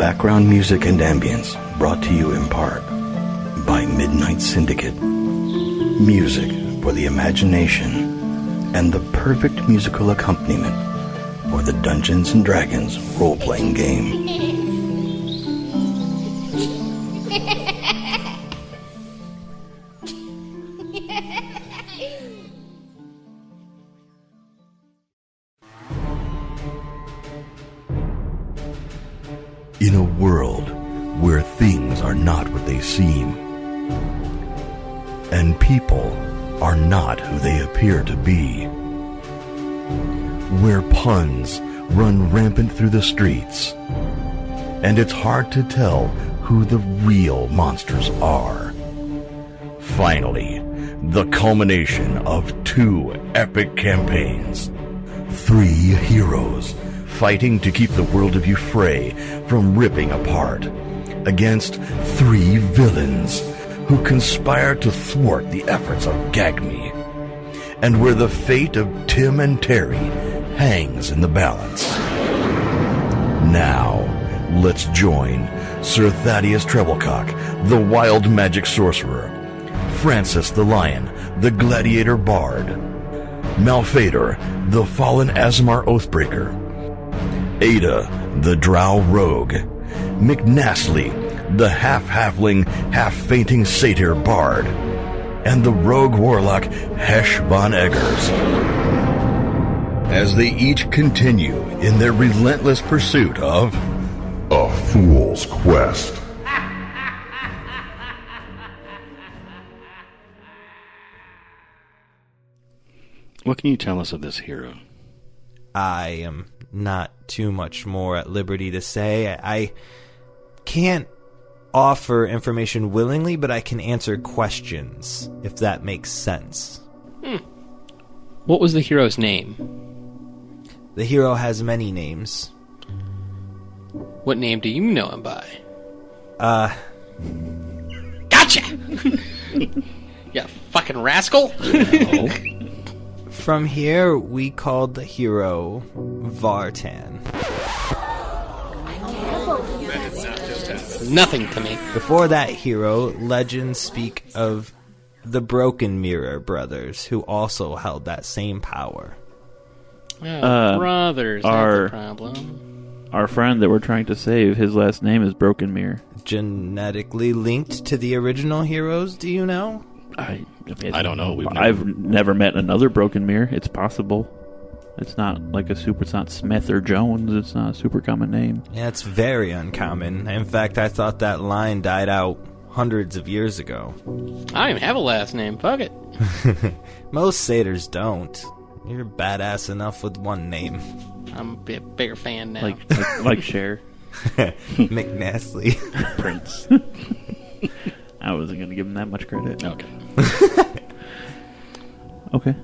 Background music and ambience brought to you in part by Midnight Syndicate. Music for the imagination and the perfect musical accompaniment for the Dungeons & Dragons role-playing game. In a world where things are not what they seem, and people are not who they appear to be, where puns run rampant through the streets, and it's hard to tell who the real monsters are. Finally, the culmination of 2 epic campaigns. 3 heroes fighting to keep the world of Euphrae from ripping apart, against 3 villains who conspire to thwart the efforts of Gagme, and where the fate of Tim and Terry hangs in the balance. Now, let's join Sir Thadeus Trebilcock, the wild magic sorcerer, Francis the Lion, the gladiator bard, Malphaedor, the fallen Azamar Oathbreaker, Ayda, the drow rogue, Nastly, the half-halfling, half-fainting satyr bard, and the rogue warlock Hesh von Eggars, as they each continue in their relentless pursuit of a fool's quest. What can you tell us of this hero? I am not too much more at liberty to say. I can't offer information willingly, but I can answer questions, if that makes sense. What was the hero's name? The hero has many names. What name do you know him by? Gotcha! You fucking rascal! No. From here, we called the hero Vartan. Nothing to me. Before that hero, legends speak of the Broken Mirror brothers, who also held that same power. Brothers, that's the problem. Our friend that we're trying to save, his last name is Broken Mirror. Genetically linked to the original heroes, do you know? I don't know. I've never met another Broken Mirror. It's possible. It's not like it's not Smith or Jones. It's not a super common name. Yeah, it's very uncommon. In fact, I thought that line died out hundreds of years ago. I don't even have a last name. Fuck it. Most satyrs don't. You're badass enough with one name. I'm a bigger fan now. Like Cher. McNastly. Prince. I wasn't going to give him that much credit. Okay. Okay.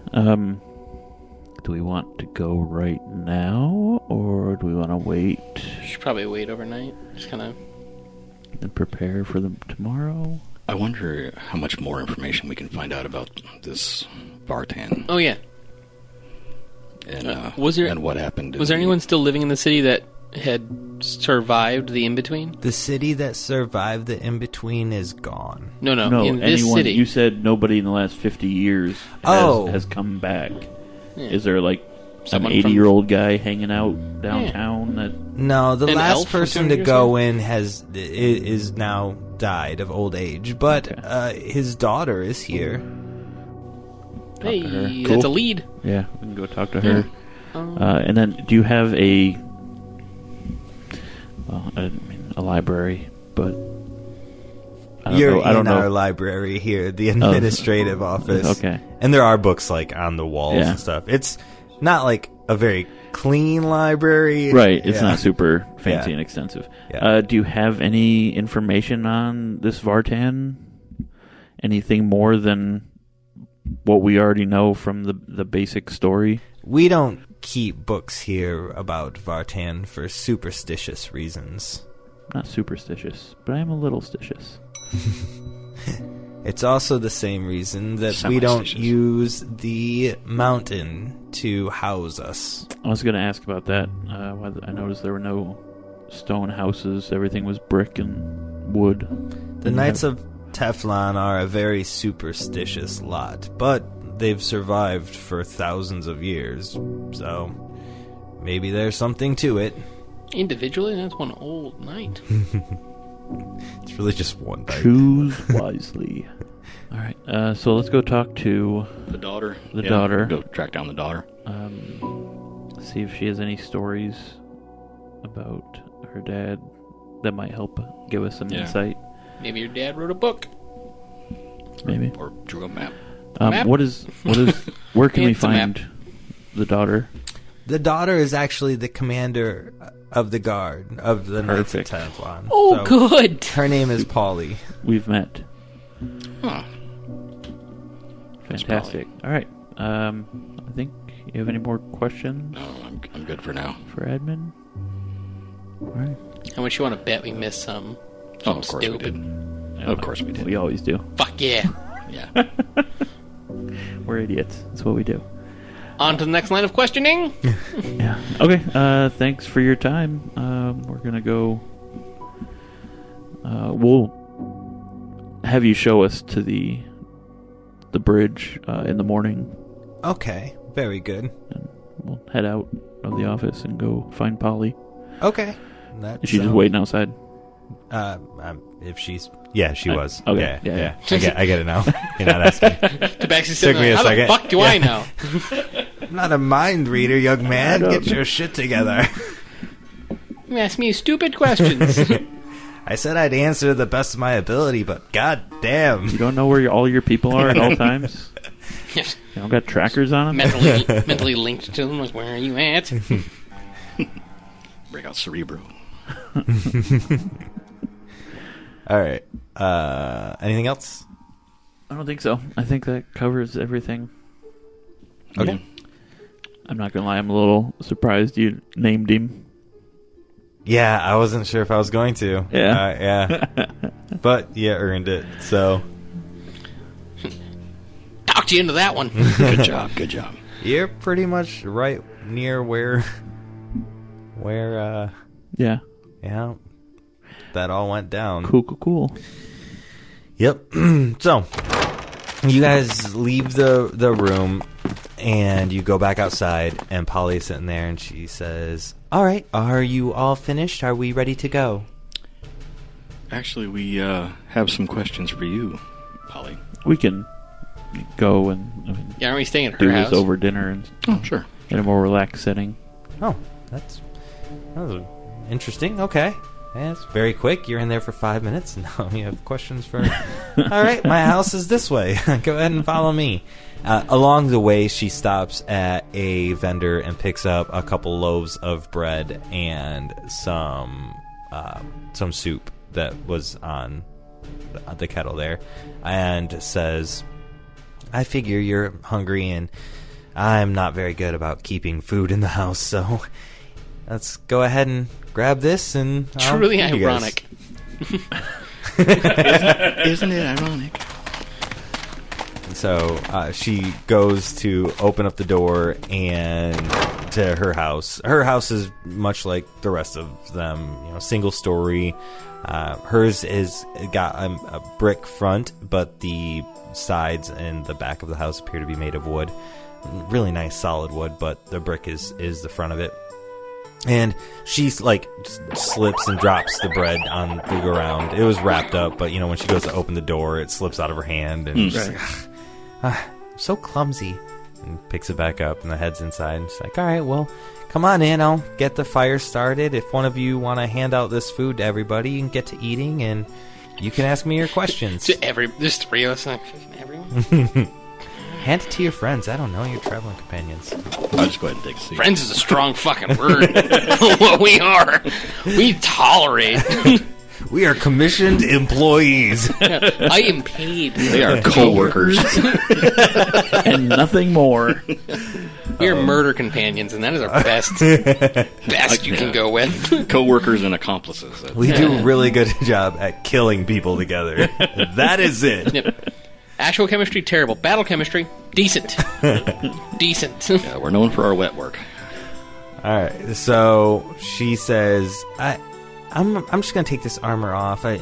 Do we want to go right now, or do we want to wait? Should probably wait overnight. Just kind of... And prepare for them tomorrow? I wonder how much more information we can find out about this Vartan. Oh, yeah. And, and what happened. Was there anyone still living in the city that had survived the in-between? The city that survived the in-between is gone. No, in this city. You said nobody in the last 50 years has come back. Yeah. Is there like some 80-year-old guy hanging out downtown? Yeah. No, the last person to go in is now died of old age, but his daughter is here. Hey, that's a lead. Yeah, we can go talk to her. And then, do you have a library? But I don't know. Our library here, the administrative office. Okay, and there are books like on the walls and stuff. It's not like a very clean library, right? It's not super fancy and extensive. Yeah. Do you have any information on this Vartan? Anything more than what we already know from the basic story? We don't keep books here about Vartan for superstitious reasons. Not superstitious, but I am a little stitious. It's also the same reason that we don't use the mountain to house us. I was going to ask about that. I noticed there were no stone houses. Everything was brick and wood. The Knights of Teflon are a very superstitious lot, but they've survived for thousands of years, so maybe there's something to it. Individually, that's one old knight. It's really just one night. Choose wisely. All right, so let's go talk to The daughter. The daughter. Go track down the daughter. See if she has any stories about her dad that might help give us some insight. Maybe your dad wrote a book. Maybe. Or drew a map. Map? What is where can we It's a map. find the daughter? The daughter is actually the commander of the guard of the Knights of Perfect. Teflon. Oh, So, good. Her name is Polly. We've met. Huh. Fantastic. All right. I think you have any more questions No, I'm good for now. for Edmund? All right. How much you want to bet we missed some? Oh, of course Stupid. we did. Of course we did. We always do. Fuck yeah. Yeah. We're idiots. That's what we do. On to the next line of questioning. Yeah. Okay. Thanks for your time. We're gonna go. We'll have you show us to the bridge in the morning, Okay, very good. and we'll head out of the office and go find Polly. Okay. That's, Is she just waiting outside? If she's... Yeah, she was. okay, Yeah. yeah. I get it now. You're not asking. Tabaxi's Took sitting me there. a How the second. fuck do I know? I'm not a mind reader, young man. I don't Get your shit together. You ask me stupid questions. I said I'd answer the best of my ability, but god damn. You don't know where all your people are at all times? You don't got trackers on them? mentally linked to them. Like, where are you at? Break out Cerebro. All right. Anything else? I don't think so. I think that covers everything. Okay. I'm not gonna lie, I'm a little surprised you named him. Yeah, I wasn't sure if I was going to. Yeah. Yeah. But you earned it, so. Talked you into that one. Good job. Good job. You're pretty much right near where Yeah. yeah, that all went down. Cool. Yep. So, you guys leave the room, and you go back outside, and Polly's sitting there, and she says, all right, are you all finished? Are we ready to go? Actually, we have some questions for you, Polly. We can go and Yeah, aren't we staying at do her this house? over dinner and Oh, sure. in a more relaxed setting. Oh, that was interesting. Okay. Yeah, it's very quick. You're in there for 5 minutes, and now you have questions for... All right, my house is this way. Go ahead and follow me. Along the way, she stops at a vendor and picks up a couple loaves of bread and some soup that was on the kettle there, and says, I figure you're hungry, and I'm not very good about keeping food in the house, so let's go ahead and grab this, and I'll Truly feed you guys." ironic. Isn't it ironic? So she goes to open up the door and to her house. Her house is much like the rest of them, single story. Hers is got a brick front, but the sides and the back of the house appear to be made of wood. Really nice solid wood, but the brick is the front of it. And she's like slips and drops the bread on the ground. It was wrapped up, but when she goes to open the door, it slips out of her hand, and she's like, I'm so clumsy. And picks it back up, and the head's inside. And she's like, all right, well, come on in. I'll get the fire started. If one of you want to hand out this food to everybody, you can get to eating, and you can ask me your questions. There's three of us. Like, everyone. Hand it to your friends. I don't know, your traveling companions. I'll just go ahead and take a seat. Friends is a strong fucking word. What we are. We tolerate. We are commissioned employees. I am paid. They are co-workers. And nothing more. We are murder companions, and that is our best you can go with. Co-workers and accomplices. We do a really good job at killing people together. That is it. Yep. Actual chemistry, terrible. Battle chemistry, decent. Decent. Yeah, we're known for our wet work. All right, so she says, I'm just gonna take this armor off. It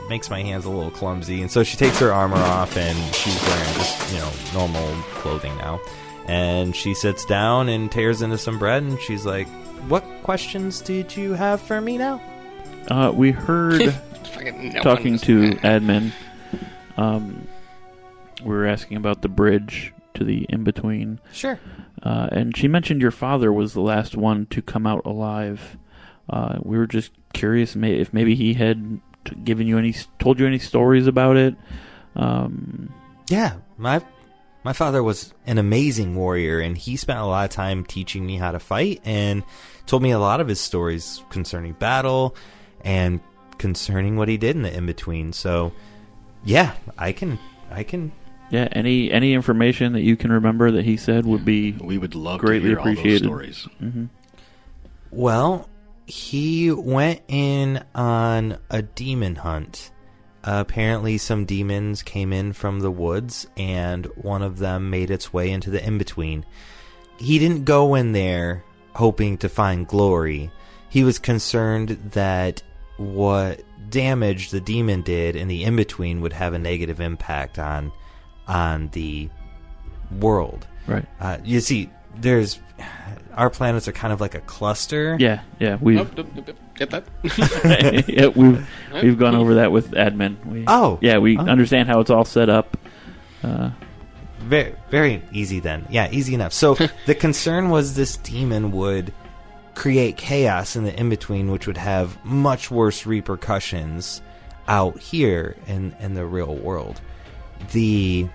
makes my hands a little clumsy, and so she takes her armor off, and she's wearing just normal clothing now. And she sits down and tears into some bread, and she's like, "What questions did you have for me now?" We heard talking to admin. We were asking about the bridge to the in-between. Sure. And she mentioned your father was the last one to come out alive. We were just curious if maybe he had told you any stories about it. Yeah, my father was an amazing warrior, and he spent a lot of time teaching me how to fight, and told me a lot of his stories concerning battle and concerning what he did in the in-between. So, yeah, I can. Yeah, any information that you can remember that he said would be we would love greatly to hear appreciated. all those stories. Mm-hmm. Well, he went in on a demon hunt. Apparently some demons came in from the woods, and one of them made its way into the in-between. He didn't go in there hoping to find glory. He was concerned that what damage the demon did in the in-between would have a negative impact on the world. Right. You see, our planets are kind of like a cluster. Yeah. We get that? yeah, we've gone over that with admin. We understand how it's all set up. Very, very easy then. Yeah, easy enough. So the concern was this demon would create chaos in the in-between, which would have much worse repercussions out here in the real world. The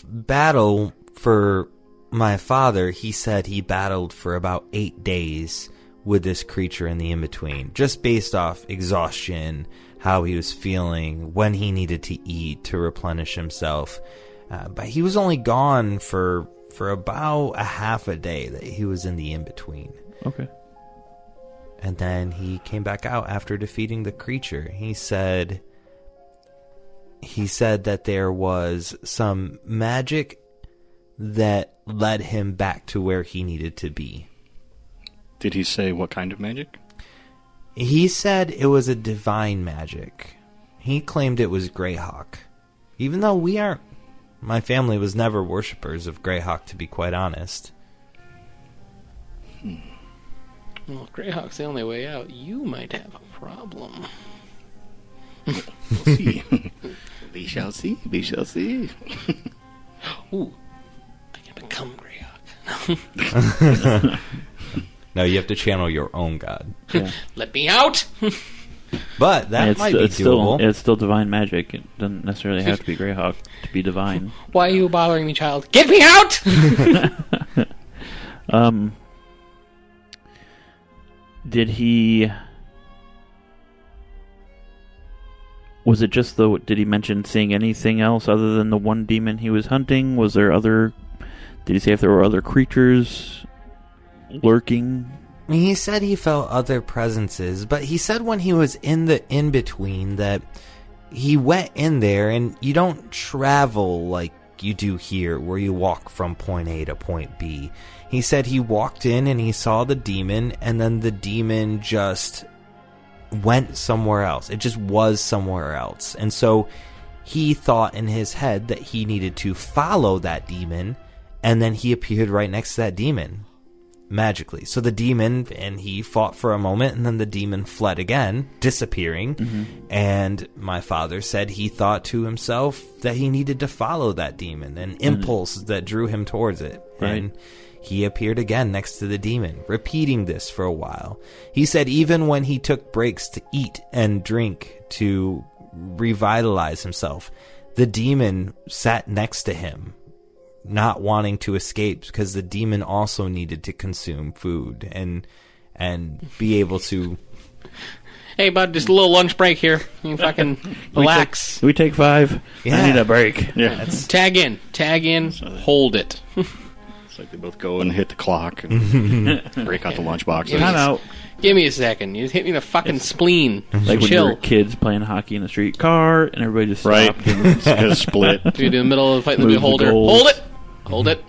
battle for my father, he said he battled for about 8 days with this creature in the in-between, just based off exhaustion, how he was feeling, when he needed to eat to replenish himself. But he was only gone for about a half a day that he was in the in-between. Okay. And then he came back out after defeating the creature. He said that there was some magic that led him back to where he needed to be. Did he say what kind of magic? He said it was a divine magic. He claimed it was Greyhawk. Even though we aren't. My family was never worshippers of Greyhawk, to be quite honest. Well, if Greyhawk's the only way out, you might have a problem. We'll see. We shall see. We shall see. Ooh, I can become Greyhawk. No, you have to channel your own god. Yeah. Let me out! But that might be doable. It's still divine magic. It doesn't necessarily have to be Greyhawk to be divine. Why are you bothering me, child? Get me out! Did he... Was it just did he mention seeing anything else other than the one demon he was hunting? Was there other... Did he say if there were other creatures lurking? He said he felt other presences, but he said when he was in the in-between that he went in there, and you don't travel like you do here, where you walk from point A to point B. He said he walked in and he saw the demon, and then the demon just went somewhere else. It just was somewhere else. And so he thought in his head that he needed to follow that demon, and then he appeared right next to that demon. Magically. So the demon, and he fought for a moment, and then the demon fled again, disappearing. Mm-hmm. And my father said he thought to himself that he needed to follow that demon, an impulse that drew him towards it. Right. And he appeared again next to the demon, repeating this for a while. He said even when he took breaks to eat and drink to revitalize himself, the demon sat next to him, not wanting to escape, because the demon also needed to consume food and be able to... Hey, bud, just a little lunch break here. You can fucking relax. We take 5. Yeah. I need a break. Yeah. Tag in, hold it. It's like they both go and hit the clock and break out the lunchbox. Time out. Give me a second. You hit me in the fucking spleen. Like when Chill. you were kids playing hockey in the street car, and everybody just stopped. Right. And split. Dude, in the middle of the fight, let me hold her. Hold it.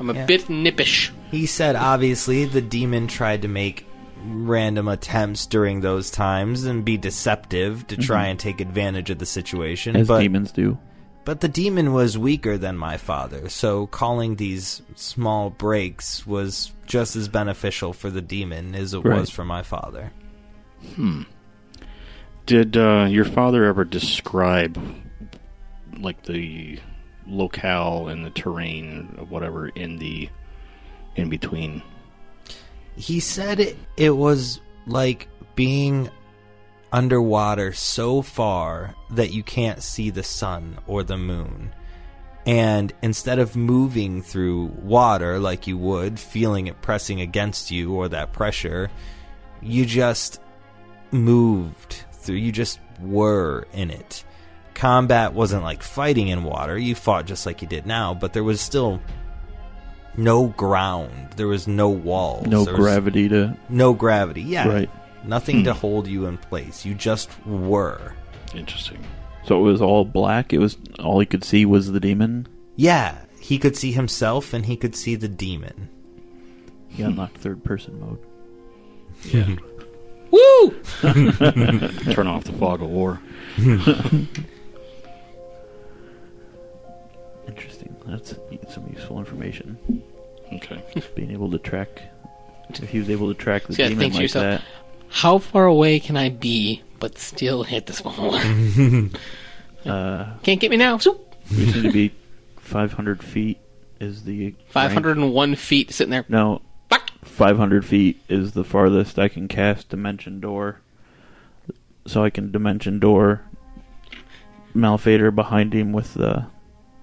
I'm a bit nippish. He said obviously the demon tried to make random attempts during those times and be deceptive to try and take advantage of the situation. As demons do. But the demon was weaker than my father, so calling these small breaks was just as beneficial for the demon as it was for my father. Did your father ever describe, like, the locale and the terrain of whatever in between? He said it was like being underwater so far that you can't see the sun or the moon. And instead of moving through water like you would, feeling it pressing against you or that pressure, you just moved through. You just were in it. Combat wasn't like fighting in water. You fought just like you did now, but there was still no ground. There was no walls. No gravity. No gravity, yeah. Right. Nothing to hold you in place. You just were. Interesting. So it was all black? It was all he could see was the demon? Yeah. He could see himself and he could see the demon. He unlocked third-person mode. Yeah. Woo! Turn off the fog of war. Interesting. That's some useful information. Okay. Being able to track... If he was able to track the So you gotta demon think to like yourself, that... how far away can I be but still hit the small one? Can't get me now. Swoop. We seem to be 500 feet is the... 501 feet sitting there. No, Back. 500 feet is the farthest I can cast Dimension Door. So I can Dimension Door Malphaedor behind him with the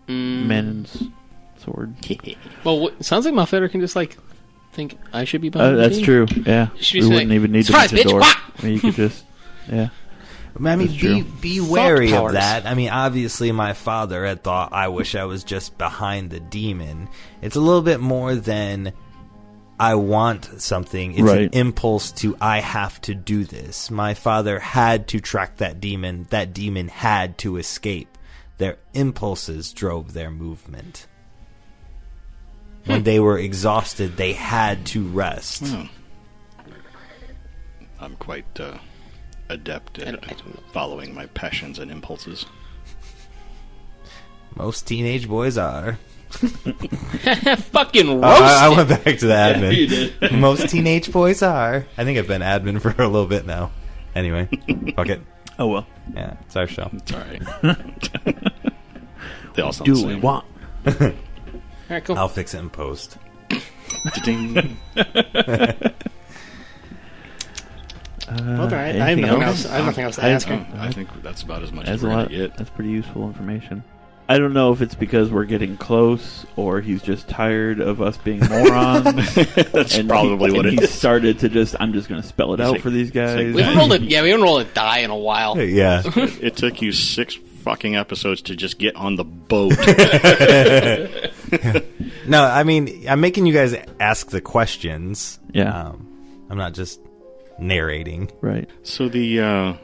Men's sword. Well, it sounds like Malphaedor can just, like, think I should be behind That's the true, yeah. Should We be wouldn't like, even need "Surprise, Dimension bitch! Door. Wah!" I mean, you could just... Yeah. I mean, That's true. be wary of powers. that. I mean, obviously my father had thought, I wish I was just behind the demon. It's a little bit more than I want something. It's an impulse to, I have to do this. My father had to track that demon. That demon had to escape. Their impulses drove their movement. When they were exhausted, they had to rest. I'm quite adept at following my passions and impulses. Most teenage boys are. Fucking roast I it. went back to the admin. Yeah, you did. Most teenage boys are. I think I've been admin for a little bit now. Anyway, fuck it. Oh, well. Yeah, it's our show. It's alright. They all sound Do the what we same. want. All right, cool. I'll fix it in post. Ding. All right. I have anything nothing else? else. I have nothing else to ask her. I think that's about as much That's as a we're going lot. to get. That's pretty useful information. I don't know if it's because we're getting close or he's just tired of us being morons. That's probably what it he is. started to just, I'm just going to spell it out like- for these guys. like- We haven't rolled a we haven't rolled a die in a while. Yeah. It took you 6 fucking episodes to just get on the boat. No, I mean, I'm making you guys ask the questions. Yeah. I'm not just narrating. Right. So the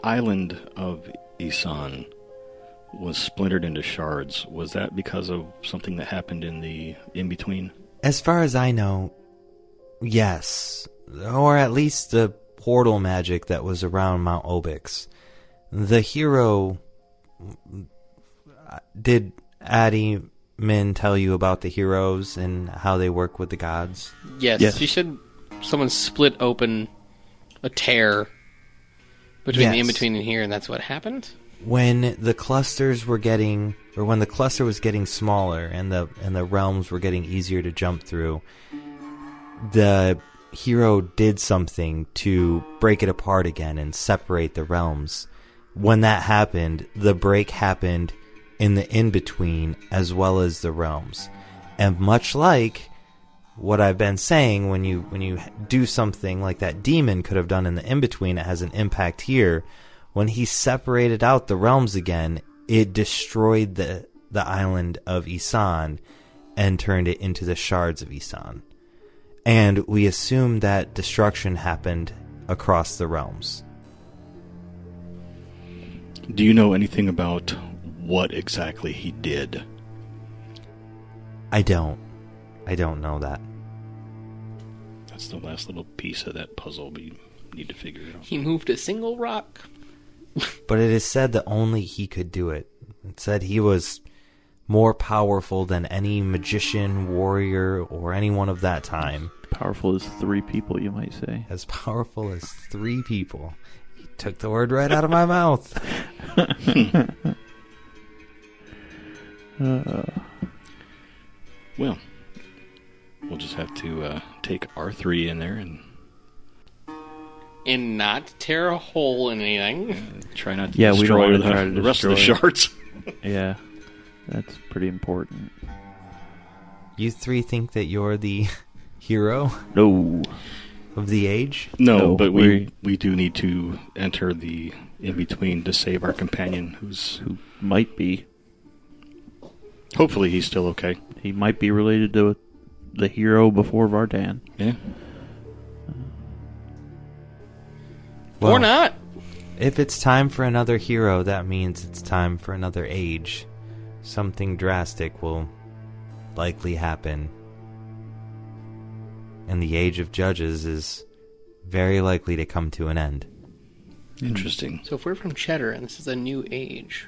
island of Isan was splintered into shards. Was that because of something that happened in the in-between? As far as I know, yes. Or at least the portal magic that was around Mount Obix. The hero... Did Addie Min tell you about the heroes and how they work with the gods? Yes. She said someone split open a tear between the Yes. in-between and here, and that's what happened? When the clusters were getting, or when the cluster was getting smaller and the realms were getting easier to jump through, the hero did something to break it apart again and separate the realms. When that happened, the break happened in the in-between as well as the realms. And much like what I've been saying, when you do something like that demon could have done in the in-between, it has an impact here. When he separated out the realms again, it destroyed the island of Isan and turned it into the shards of Isan. And we assume that destruction happened across the realms. Do you know anything about what exactly he did? I don't know that. That's the last little piece of that puzzle we need to figure out. He moved a single rock. But it is said that only he could do it. It said he was more powerful than any magician, warrior, or anyone of that time. Powerful as 3 people, you might say. As powerful as 3 people. He took the word right out of my mouth. Well, we'll just have to take R3 in there and not tear a hole in anything. Try not to we don't destroy want to try to the rest of the destroy. shards. Yeah, that's pretty important. You 3 think that you're the hero No. of the age? No, but we do need to enter the in-between to save our companion, who might be. Hopefully he's still okay. He might be related to the hero before Vartan. Yeah. Well, Or not. If it's time for another hero, that means it's time for another age. Something drastic will likely happen. And the age of judges is very likely to come to an end. Interesting. So if we're from Cheddar and this is a new age,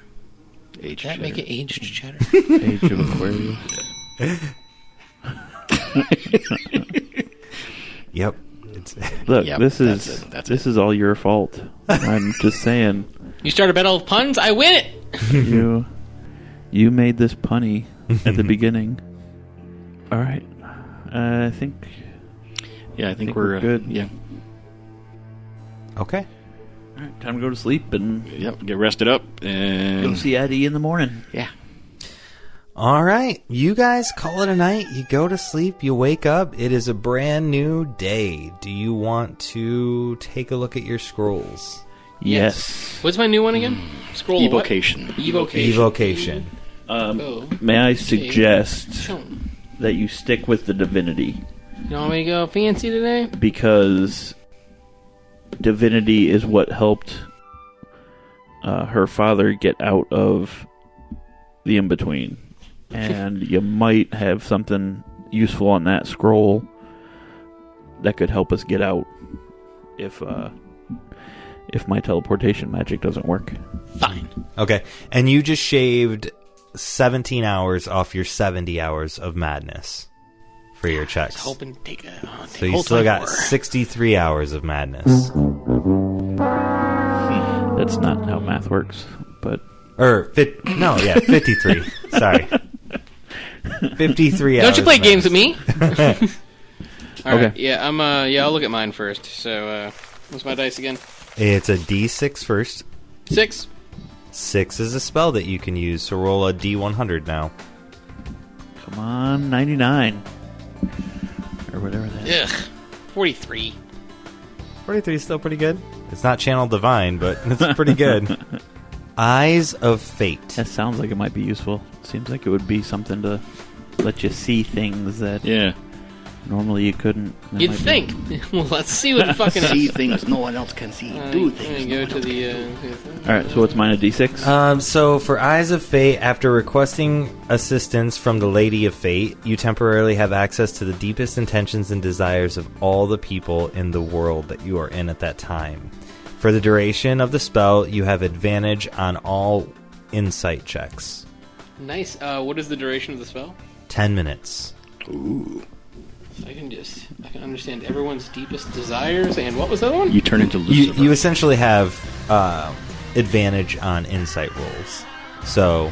Age does that make it aged Cheddar? Age of Aquarius. Yep. Look, Yep, this that's is all your fault. I'm just saying. You start a battle of puns, I win it! You made this punny at the beginning. All right. I think... Yeah, I think we're good. Yeah. Okay. All right, time to go to sleep and Yep, get rested up and go see Eddie in the morning. Yeah. All right. You guys call it a night. You go to sleep. You wake up. It is a brand new day. Do you want to take a look at your scrolls? Yes. What's my new one again? Scroll Evocation. What? Evocation. Evocation. May I suggest Show. that you stick with the divinity? You want me to go fancy today? Because divinity is what helped her father get out of the in-between. And you might have something useful on that scroll that could help us get out if my teleportation magic doesn't work. Fine. Okay. And you just shaved 17 hours off your 70 hours of madness for your I was checks. hoping to take a So you still got 63 hours of madness. That's not how math works, but... 53. Sorry. 53 hours. Don't you play of games with madness. me? All right. Okay. Yeah, I'll look at mine first. So, what's my dice again? It's a D6 first. 6. 6 is a spell that you can use, so roll a D100 now. Come on, 99. Or whatever that is. Ugh. 43. 43 is still pretty good. It's not Channel Divine, but it's pretty good. Eyes of Fate. That sounds like it might be useful. Seems like it would be something to let you see things that normally you couldn't. That You'd might think. Well, let's see what the fucking See things no one else can see. Do things no go one to else the. can Alright, so what's mine, a D6? So for Eyes of Fate, after requesting assistance from the Lady of Fate, you temporarily have access to the deepest intentions and desires of all the people in the world that you are in at that time. For the duration of the spell, you have advantage on all insight checks. Nice. What is the duration of the spell? 10 minutes. Ooh. So I can understand everyone's deepest desires. And what was the other one? You turn into Lucifer. You essentially have advantage on insight rolls. So,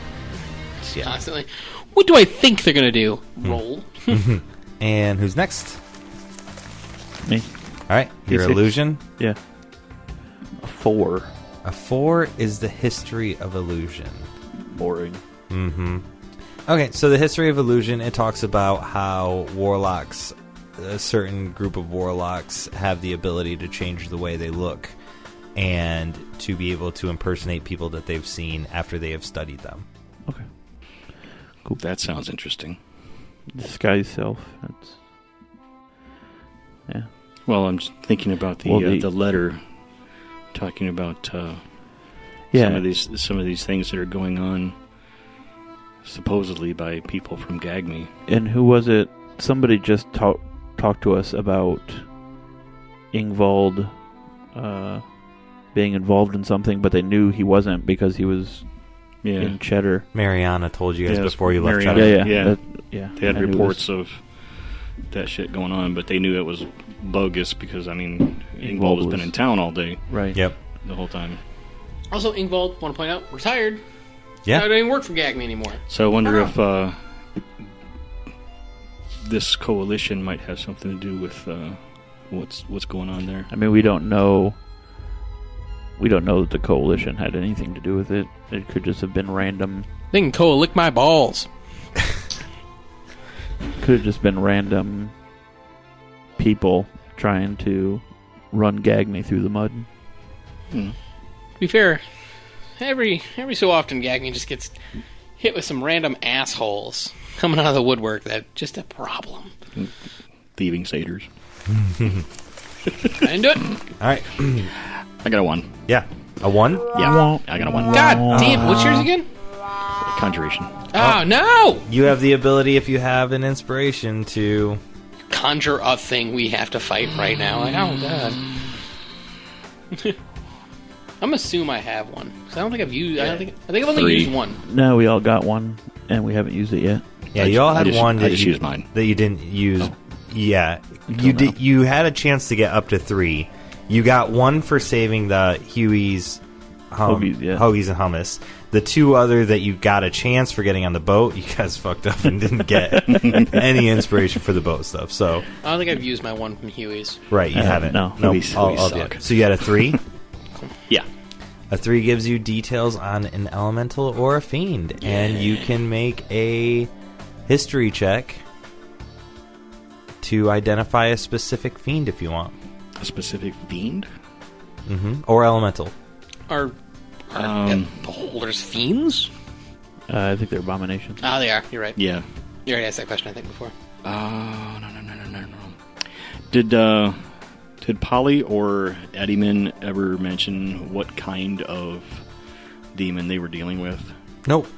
yeah. Constantly. What do I think they're gonna do? Roll. And who's next? Me. All right, your D6. illusion. Yeah. A 4. A 4 is the history of illusion. Boring. Mm-hmm. Okay, so the history of illusion, it talks about how warlocks, a certain group of warlocks, have the ability to change the way they look and to be able to impersonate people that they've seen after they have studied them. Okay. Cool. That sounds interesting. Disguise self. That's... Yeah. Well, I'm just thinking about the letter talking about some of these things that are going on supposedly by people from Gagme. And who was it? Somebody just talked to us about Ingvald being involved in something, but they knew he wasn't because he was in Cheddar. Mariana told you guys before you left Mariana, Cheddar. They had reports of that shit going on, but they knew it was bogus because, I mean, Ingvald has been in town all day. Right. Yep. The whole time. Also, Ingvald, want to point out, retired. Yeah. I don't even work for Gagme anymore. So I wonder if this coalition might have something to do with what's going on there. I mean, we don't know. We don't know that the coalition had anything to do with it. It could just have been random. They can lick my balls. Could have just been random people trying to run Gagme through the mud. To be fair, every so often Gagme just gets hit with some random assholes coming out of the woodwork that just a problem. Thieving satyrs. I didn't do it. All right. I got a 1. Yeah. A 1? Yeah, I got a 1. God damn, what's yours again? Conjuration. Oh, no! You have the ability, if you have an inspiration, to Conjure a thing we have to fight right now. Like, oh, God. I'm gonna assume I have one. 'Cause I don't think I've used... I think I've only 3. used one. No, we all got one, and we haven't used it yet. Yeah, you all had one I just used mine. that you didn't use. Yeah, you did. You had a chance to get up to 3. You got 1 for saving the Hueys, Hoagies and Hummus. The 2 other that you got a chance for getting on the boat, you guys fucked up and didn't get any inspiration for the boat stuff. So I don't think I've used my one from Huey's. right, you haven't. No. Hueys I'll so you had a 3. Yeah. A 3 gives you details on an elemental or a fiend, and you can make a history check to identify a specific fiend if you want. A specific fiend? Or elemental. Are beholders fiends? I think they're abominations. Oh, they are. You're right. Yeah. You already asked that question, I think, before. No. Did Polly or Eddieman ever mention what kind of demon they were dealing with? Nope.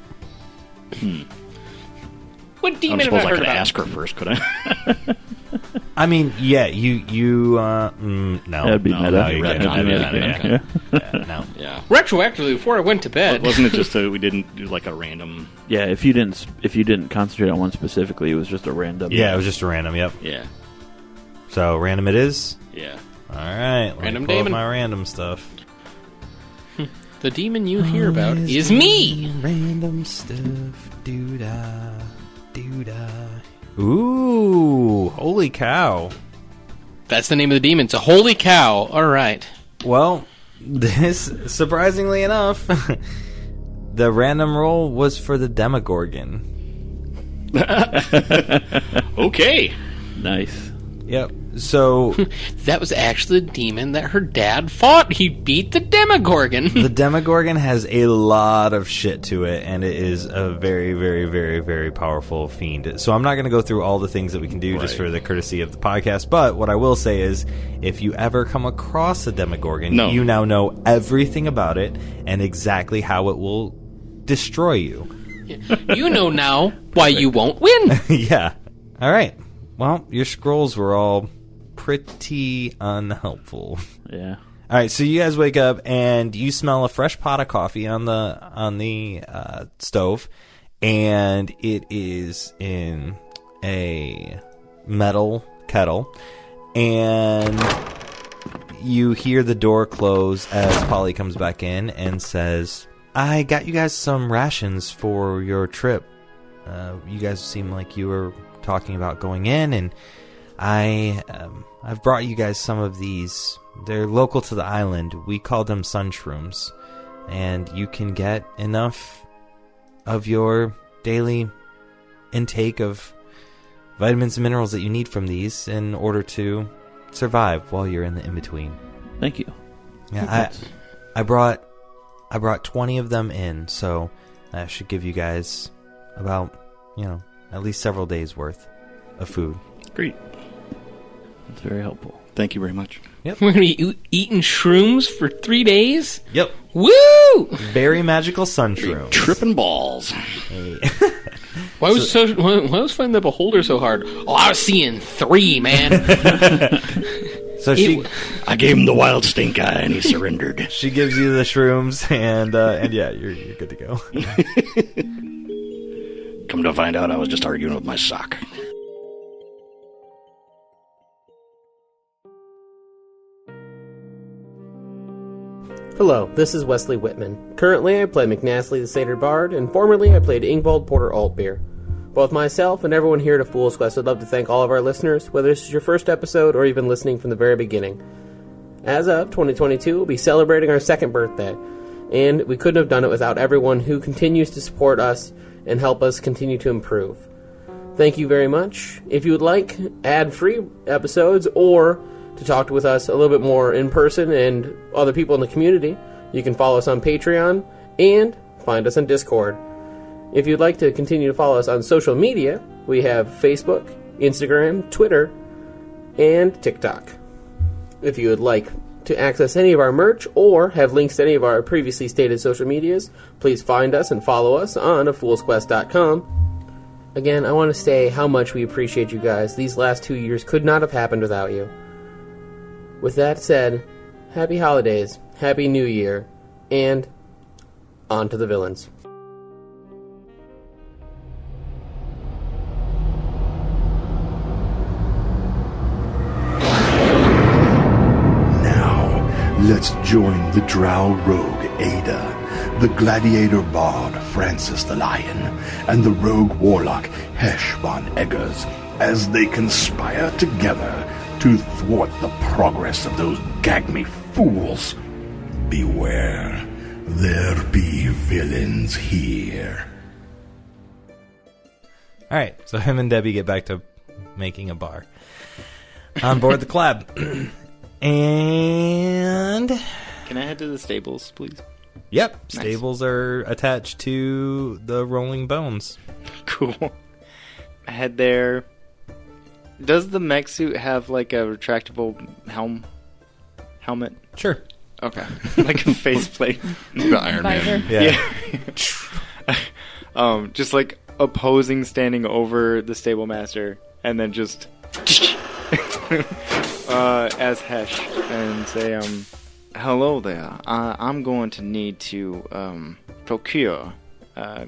What I demon don't have suppose I I heard could about? ask her first, could I? I mean, yeah, no. That'd be meta. No, you Right, can't. no, Yeah, no. Yeah. Retroactively, before I went to bed. Wasn't it just we didn't do like a random... Yeah, if you didn't concentrate on one specifically, it was just a random. Yeah, it was just a random, yep. Yeah. So, random it is? Yeah. Alright, Random pull up demon. my random stuff. The demon you hear about is me! Random stuff, doo-da, doo-da. Ooh, holy cow. That's the name of the demon. It's a holy cow. Alright. Well, this, surprisingly enough, the random roll was for the Demogorgon. Okay. Nice. Yep. So That was actually the demon that her dad fought. He beat the Demogorgon. the Demogorgon has a lot of shit to it, and it is a very, very, very, very powerful fiend. So I'm not going to go through all the things that we can do just for the courtesy of the podcast, but what I will say is, if you ever come across a Demogorgon, you now know everything about it and exactly how it will destroy you. You know now why you won't win. Yeah. All right. Well, your scrolls were all pretty unhelpful. Yeah. All right, so you guys wake up and you smell a fresh pot of coffee on the stove, and it is in a metal kettle, and you hear the door close as Polly comes back in and says, "I got you guys some rations for your trip. You guys seem like you were talking about going in, and I've brought you guys some of these. They're local to the island. We call them sun shrooms, and you can get enough of your daily intake of vitamins and minerals that you need from these in order to survive while you're in the in-between." Thank you. Yeah, I brought 20 of them in, so that should give you guys about, at least several days worth of food. Great. That's very helpful. Thank you very much. We're going to be eating shrooms for 3 days? Yep. Woo! Very magical sun shroom. Tripping balls. Why was finding the beholder so hard? Oh, I was seeing 3, man. So I gave him the wild stink eye, and he surrendered. she gives you the shrooms, and yeah, you're good to go. Come to find out, I was just arguing with my sock. Hello, this is Wesley Whitman. Currently, I play Nastly the Satyr Bard, and formerly I played Ingvald Porter Altbeer. Both myself and everyone here at Fool's Quest would love to thank all of our listeners, whether this is your first episode or even listening from the very beginning. As of 2022, we'll be celebrating our second birthday, and we couldn't have done it without everyone who continues to support us and help us continue to improve. Thank you very much. If you would like ad-free episodes or to talk with us a little bit more in person and other people in the community, you can follow us on Patreon and find us on Discord. If you'd like to continue to follow us on social media, we have Facebook, Instagram, Twitter, and TikTok. If you would like to access any of our merch or have links to any of our previously stated social medias, please find us and follow us on afoolsquest.com. Again, I want to say how much we appreciate you guys. These last 2 years could not have happened without you. With that said, happy holidays, happy new year, and on to the villains. Now, let's join the drow rogue Ayda, the gladiator bard Francis the Lion, and the rogue warlock Hesh von Eggars as they conspire together to thwart the progress of those gag-me fools. Beware, there be villains here. All right, so him and Debbie get back to making a bar on board the Clab. And Can I head to the stables, please? yep, Nice. stables are attached to the Rolling Bones. Cool. I head there. Does the mech suit have like a retractable helmet? Sure. Okay. Like a faceplate. The Iron Visor. Man. Yeah. Just like opposing standing over the stable master and then just as Hesh and say, hello there. I'm going to need to procure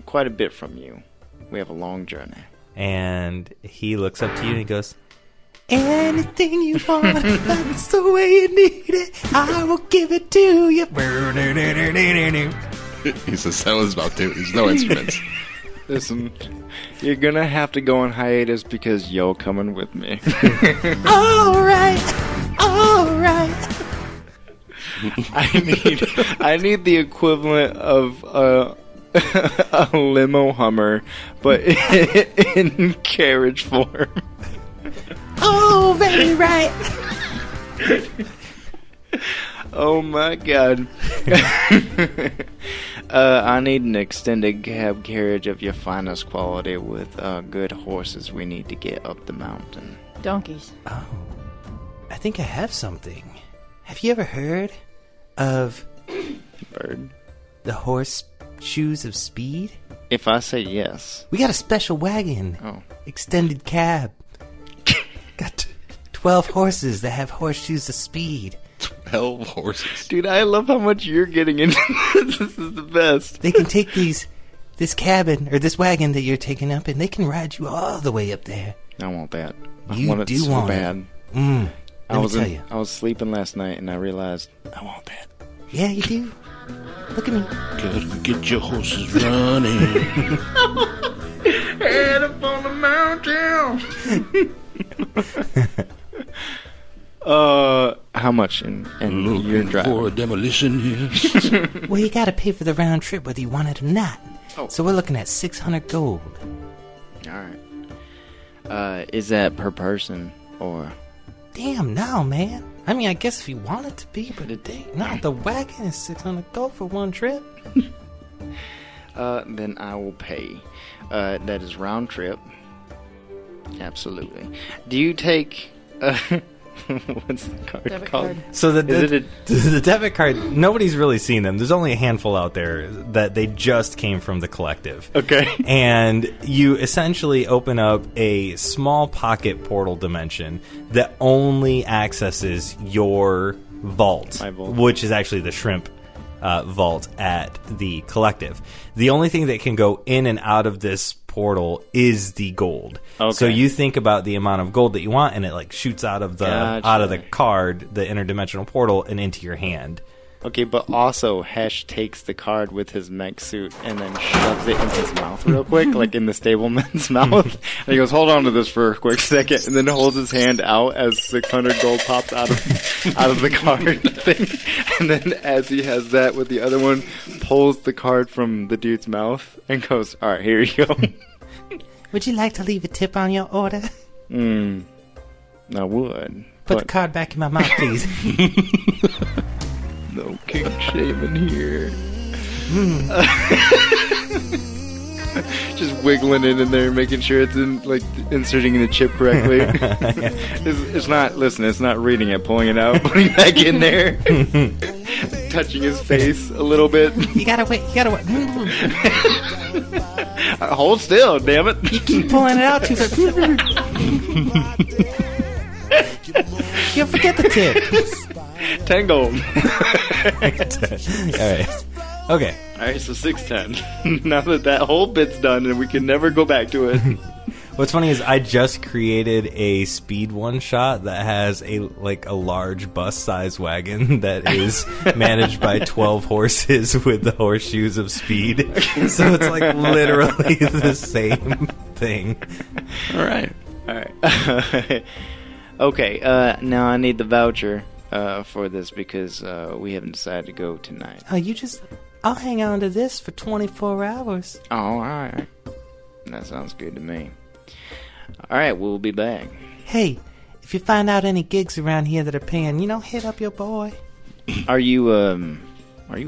quite a bit from you. We have a long journey. And he looks up to you and he goes, anything you want, that's the way you need it, I will give it to you. He says that was about to. There's no instruments. Listen, you're gonna have to go on hiatus because you're coming with me. Alright. I need the equivalent of a limo Hummer, but in carriage form. Oh, very right. Oh my god. I need an extended cab carriage of your finest quality with good horses we need to get up the mountain. Donkeys. Oh, I think I have something. Have you ever heard of Bird. the horse shoes of speed? If I say yes. We got a special wagon. Oh. Extended cab. Got 12 horses that have horseshoes of speed. 12 horses. Dude, I love how much you're getting into this. This is the best. They can take this cabin, or this wagon that you're taking up, and they can ride you all the way up there. I want that. You I want it do so want bad. it. Let me tell you. I was sleeping last night and I realized I want that. Yeah, you do. Look at me. Gotta get your horses running. Head up on the mountain. How much in your Looking drive? for a demolition here. Well, you gotta pay for the round trip whether you want it or not. Oh. So we're looking at 600 gold. Alright. Is that per person or... Damn, no, man. I mean, I guess if you want it to be, but no, the wagon is 600 gold for one trip. Then I will pay. That is round trip. Absolutely. Do you take What's the card Debit called? card. So Is it the debit card, nobody's really seen them. There's only a handful out there that they just came from the collective. Okay. And you essentially open up a small pocket portal dimension that only accesses your vault, My vault. which is actually the shrimp vault at the collective. The only thing that can go in and out of this portal is the gold. Okay. So you think about the amount of gold that you want, and it like shoots out of the Gotcha. card, the interdimensional portal, and into your hand. Okay, but also Hesh takes the card with his mech suit and then shoves it in his mouth real quick, like in the stableman's mouth. And he goes, "Hold on to this for a quick second," and then holds his hand out as 600 gold pops out of the card thing. And then as he has that with the other one, pulls the card from the dude's mouth and goes, "All right, here you go." Would you like to leave a tip on your order? I would. Put the card back in my mouth, please. No king shaming here. Just wiggling it in there, making sure it's in, like, inserting the chip correctly. It's not. Listen, it's not reading it, pulling it out, putting it back in there, touching his face a little bit. You gotta wait. Hold still, damn it! You keep pulling it out too fast. You'll forget the tip. 10 gold. Alright. Okay. Alright, so 610. Now that whole bit's done and we can never go back to it. What's funny is I just created a speed one shot that has a large bus size wagon that is managed by 12 horses with the horseshoes of speed. So it's like literally the same thing. Alright. Okay, now I need the voucher for this because we haven't decided to go tonight. I'll hang on to this for 24 hours. Oh, alright. That sounds good to me. Alright, we'll be back. Hey, if you find out any gigs around here that are paying, hit up your boy. Are you a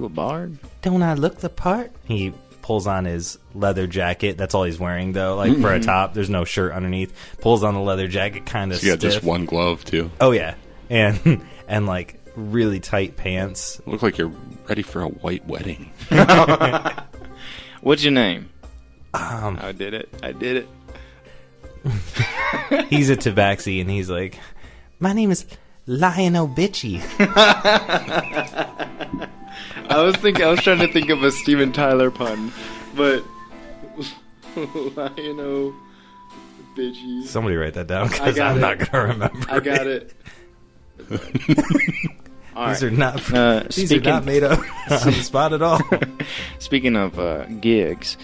bard? Don't I look the part? He pulls on his leather jacket. That's all he's wearing, though. Like, for a top, there's no shirt underneath. Pulls on the leather jacket, kind of So you got stiff. just one glove, too. Oh, yeah. And like, really tight pants. Look like you're ready for a white wedding. What's your name? I did it. He's a tabaxi, and he's like, my name is Lionel Bitchy. I was trying to think of a Steven Tyler pun, but Lion-O bitchy. Somebody write that down, I because got I'm it. not going to remember. I got it. These are not speaking- are not made up on the spot at all. Speaking of gigs,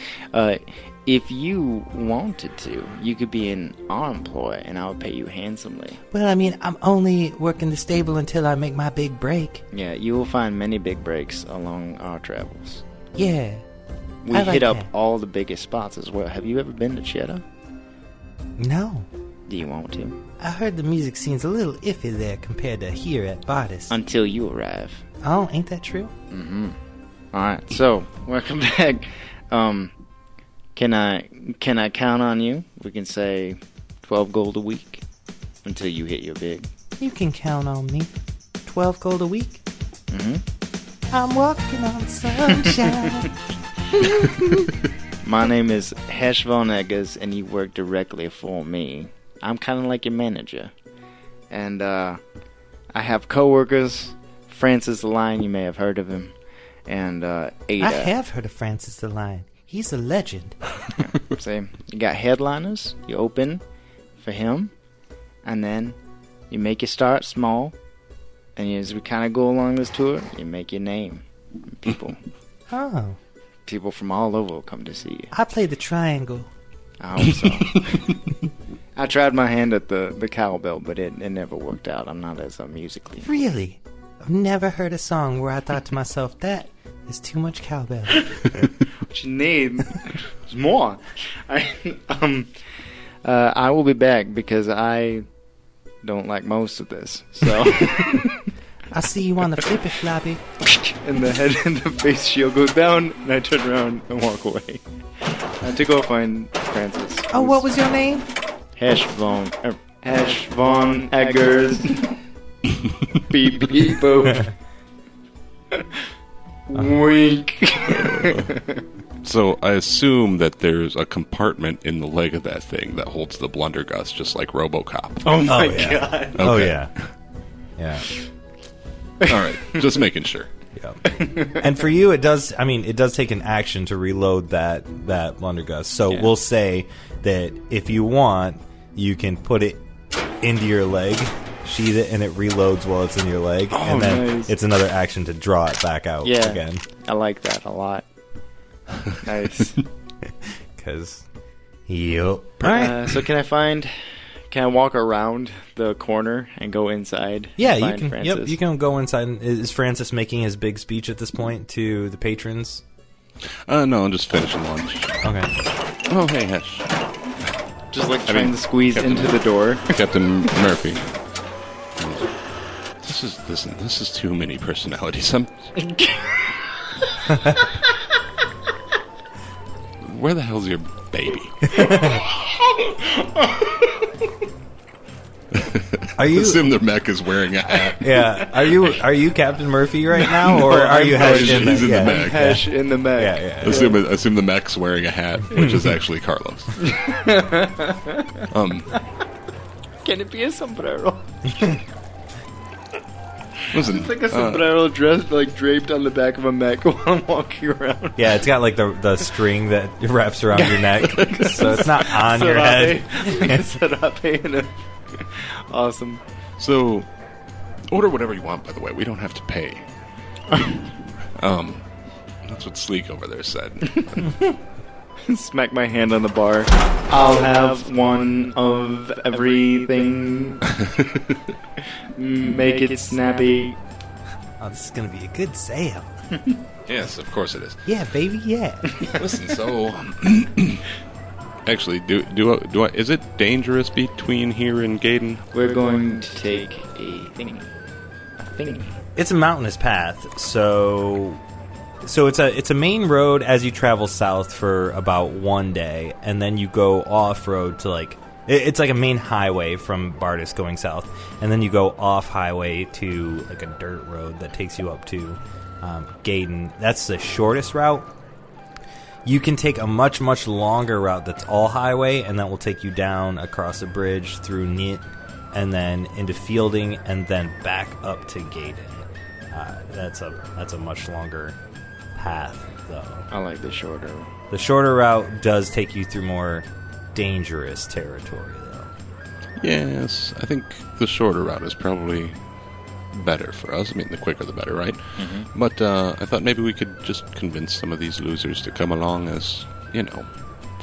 if you wanted to, you could be in our employ, and I would pay you handsomely. Well, I mean, I'm only working the stable until I make my big break. Yeah, you will find many big breaks along our travels. Yeah. We I like hit up that. all the biggest spots as well. Have you ever been to Cheddar? No. Do you want to? I heard the music scene's a little iffy there compared to here at Bardus. Until you arrive. Oh, ain't that true? Mm-hmm. Alright, so, welcome back. Can I count on you? We can say 12 gold a week until you hit your big. You can count on me. 12 gold a week. Mm-hmm. I'm walking on sunshine. My name is Hesh von Eggars, and you work directly for me. I'm kind of like your manager. And I have CoWorkers. Francis the Lion, you may have heard of him. And Ayda. I have heard of Francis the Lion. He's a legend. See, you got headliners. You open for him. And then you make your start small. And as we kind of go along this tour, you make your name. People from all over will come to see you. I play the triangle. I hope so. I tried my hand at the cowbell, but it never worked out. I'm not as musically. Really? I've never heard a song where I thought to myself, that is too much cowbell. What you need is more. I will be back because I don't like most of this. So I see you on the flippy floppy. and the head and the face shield goes down, and I turn around and walk away. I have to go find Francis. Oh, what was your name? Hesh von Hesh von Eggars. Beep beep boop. Wink. So I assume that there's a compartment in the leg of that thing that holds the blunderbuss, just like RoboCop. Oh my yeah. god. Oh Okay. yeah. Yeah. All right, just making sure. Yep. And for you, it does take an action to reload that blunderbuss. So Yeah. we'll say that if you want, you can put it into your leg, sheath it, and it reloads while it's in your leg, and then nice. it's another action to draw it back out Yeah. again. I like that a lot. Nice. Because, yep. All right. So can I walk around the corner and go inside? Yeah, and you find can. Francis? Yep, you can go inside. Is Francis making his big speech at this point to the patrons? No, I'm just finishing lunch. Okay. Oh, hey, Hesh. Just like trying to squeeze Captain- into the door. Captain Murphy. This is too many personalities. Where the hell's your baby? Are you? Assume the mech is wearing a hat. Yeah. Are you Captain Murphy right now, or are you Hesh Hesh in he's in the yeah. mech. Hesh in the mech. Yeah. Assume the mech's wearing a hat, which is actually Carlos. Can it be a sombrero? Listen, It's like a sombrero dressed, like draped on the back of a mech while I'm walking around. Yeah, it's got like the string that wraps around your neck, so it's not on your head. Serape in it. Awesome. so order whatever you want. By the way, we don't have to pay. That's what Sleek over there said. Smack my hand on the bar. I'll have one of everything. Make it snappy. Oh, this is gonna be a good sale. Yes, of course it is. Yeah, baby, yeah. Listen, so actually, do I? Is it dangerous between here and Gadon? We're going to take a thing. A thing. It's a mountainous path, so it's a main road as you travel south for about 1 day, and then you go off road to it's like a main highway from Bardus going south, and then you go off highway to like a dirt road that takes you up to Gadon. That's the shortest route. You can take a much, much longer route that's all highway, and that will take you down across a bridge through Nit, and then into Fielding, and then back up to Gadon. That's a much longer path, though. I like the shorter. The shorter route does take you through more dangerous territory, though. Yes, I think the shorter route is probably better for us. I mean, the quicker the better, right? Mm-hmm. But I thought maybe we could just convince some of these losers to come along as,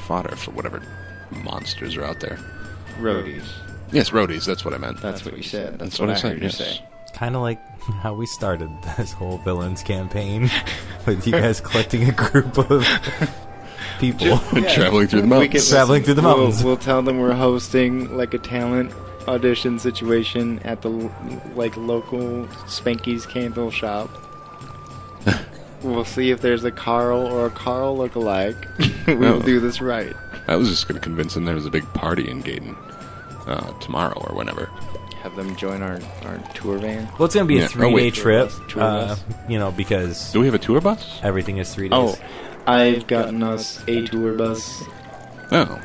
fodder for whatever monsters are out there. Roadies. Yes, roadies, that's what I meant. That's what you said. That's what I I said, heard yes. you say. Kind of like how we started this whole villains campaign, with you guys collecting a group of people. Traveling through the mountains. Traveling through the mountains. We'll tell them we're hosting like a talent audition situation at the local Spanky's Candle shop. We'll see if there's a Carl or a Carl lookalike. We'll do this right. I was just going to convince them there was a big party in Gadon tomorrow or whenever. Have them join our tour van. Well, it's going to be a Yeah. 3-day Oh, wait. trip, Tour bus. because Do we have a tour bus? everything is 3 days. Oh, I've gotten us a tour bus. Oh.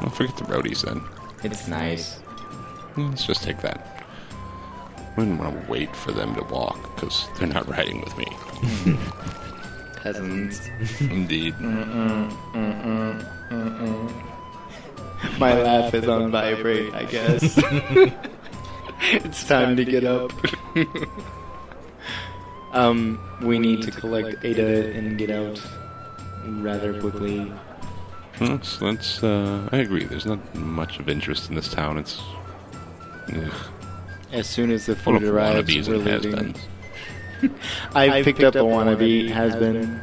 Well, forget the roadies then. It's nice. Let's just take that. We didn't want to wait for them to walk, because they're not riding with me. Peasants. Indeed. My laugh is on vibrate, I guess. It's time to get up. We need to collect Ayda and get out rather quickly. Let's I agree. There's not much of interest in this town. It's As soon as the full food of arrives, wannabes we're and leaving. has-beens. I've picked up a wannabe has-been.